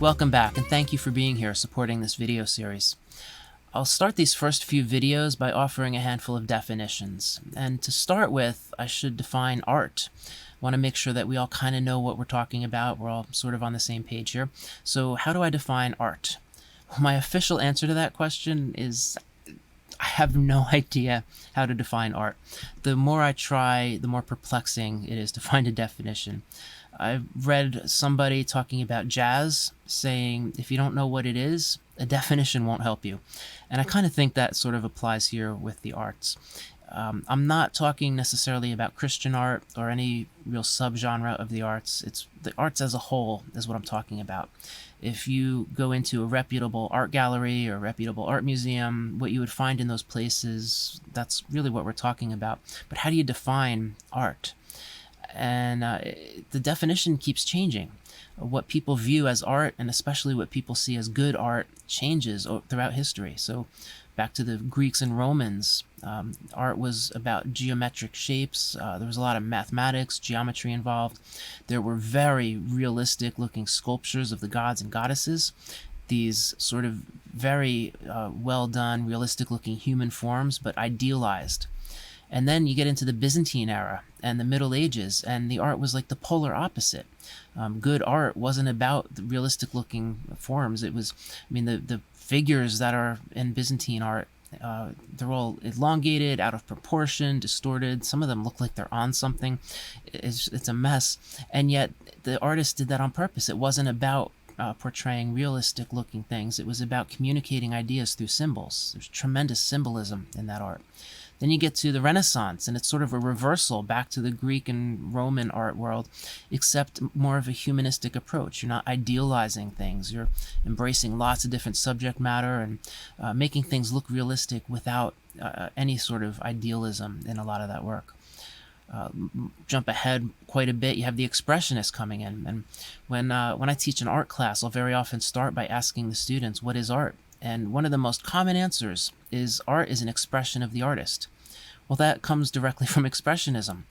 Welcome back, and thank you for being here supporting this video series. I'll start these first few videos by offering a handful of definitions. And to start with, I should define art. I want to make sure that we all kind of know what we're talking about. We're all sort of on the same page here. So how do I define art? Well, my official answer to that question is I have no idea how to define art. The more I try, the more perplexing it is to find a definition. I've read somebody talking about jazz saying if you don't know what it is, a definition won't help you. And I kind of think that sort of applies here with the arts. I'm not talking necessarily about Christian art or any real subgenre of the arts. It's the arts as a whole is what I'm talking about. If you go into a reputable art gallery or reputable art museum, what you would find in those places, that's really what we're talking about. But how do you define art? And the definition keeps changing. What people view as art, and especially what people see as good art, changes throughout history. So back to the Greeks and Romans, art was about geometric shapes. There was a lot of mathematics, geometry involved. There were very realistic looking sculptures of the gods and goddesses. These sort of very well done, realistic looking human forms, but idealized. And then you get into the Byzantine era and the Middle Ages, and the art was like the polar opposite. Good art wasn't about the realistic-looking forms. It was, the figures that are in Byzantine art, they're all elongated, out of proportion, distorted. Some of them look like they're on something. It's a mess. And yet the artist did that on purpose. It wasn't about portraying realistic-looking things. It was about communicating ideas through symbols. There's tremendous symbolism in that art. Then you get to the Renaissance, and it's sort of a reversal back to the Greek and Roman art world, except more of a humanistic approach. You're not idealizing things. You're embracing lots of different subject matter and making things look realistic without any sort of idealism in a lot of that work. Jump ahead quite a bit, you have the Expressionists coming in. And when I teach an art class, I'll very often start by asking the students, what is art? And one of the most common answers is art is an expression of the artist. Well, that comes directly from Expressionism.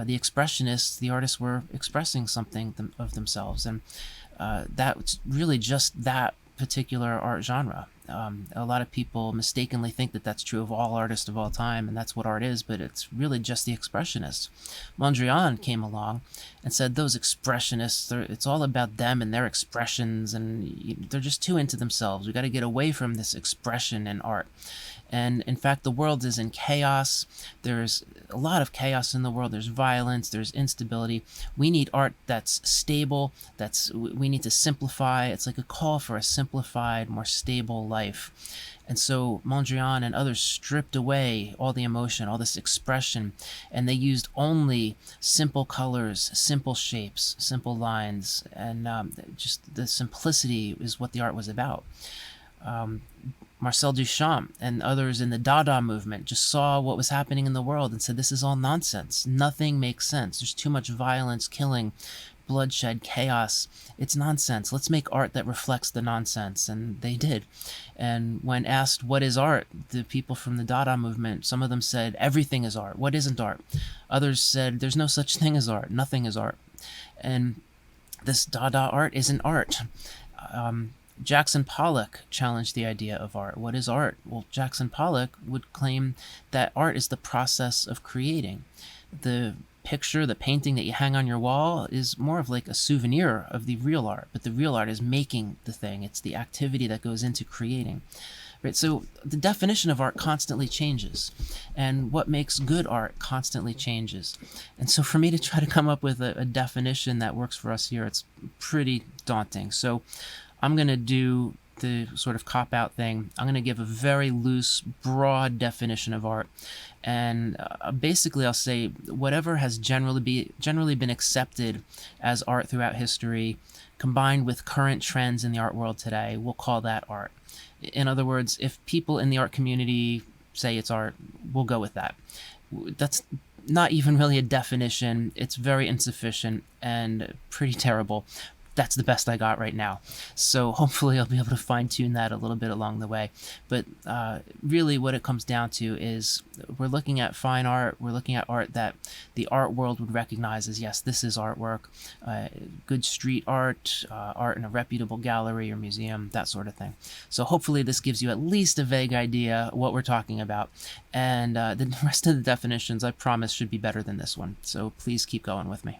The Expressionists, the artists were expressing something of themselves, and that's really just that particular art genre. A lot of people mistakenly think that that's true of all artists of all time, and that's what art is, but it's really just the Expressionists. Mondrian came along and said those Expressionists, it's all about them and their expressions, and they're just too into themselves. We got to get away from this expression in art. And in fact, the world is in chaos. There's a lot of chaos in the world. There's violence, there's instability. We need art that's stable, we need to simplify. It's like a call for a simplified, more stable life. And so Mondrian and others stripped away all the emotion, all this expression, and they used only simple colors, simple shapes, simple lines, and just the simplicity is what the art was about. Marcel Duchamp and others in the Dada movement just saw what was happening in the world and said, this is all nonsense. Nothing makes sense. There's too much violence, killing, bloodshed, chaos. It's nonsense. Let's make art that reflects the nonsense. And they did. And when asked, what is art? The people from the Dada movement, some of them said, everything is art. What isn't art? Others said, there's no such thing as art. Nothing is art. And this Dada art isn't art. Jackson Pollock challenged the idea of art. What is art? Well, Jackson Pollock would claim that art is the process of creating. The picture, the painting that you hang on your wall is more of like a souvenir of the real art, but the real art is making the thing. It's the activity that goes into creating. Right? So the definition of art constantly changes, and what makes good art constantly changes. And so for me to try to come up with a definition that works for us here, it's pretty daunting. So I'm going to do the sort of cop-out thing. I'm going to give a very loose, broad definition of art. And basically I'll say whatever has generally been accepted as art throughout history, combined with current trends in the art world today, we'll call that art. In other words, if people in the art community say it's art, we'll go with that. That's not even really a definition. It's very insufficient and pretty terrible. that's the best I got right now. So hopefully I'll be able to fine-tune that a little bit along the way. But really what it comes down to is we're looking at fine art, we're looking at art that the art world would recognize as, yes, this is artwork, good street art, art in a reputable gallery or museum, that sort of thing. So hopefully this gives you at least a vague idea what we're talking about. And the rest of the definitions, I promise, should be better than this one. So please keep going with me.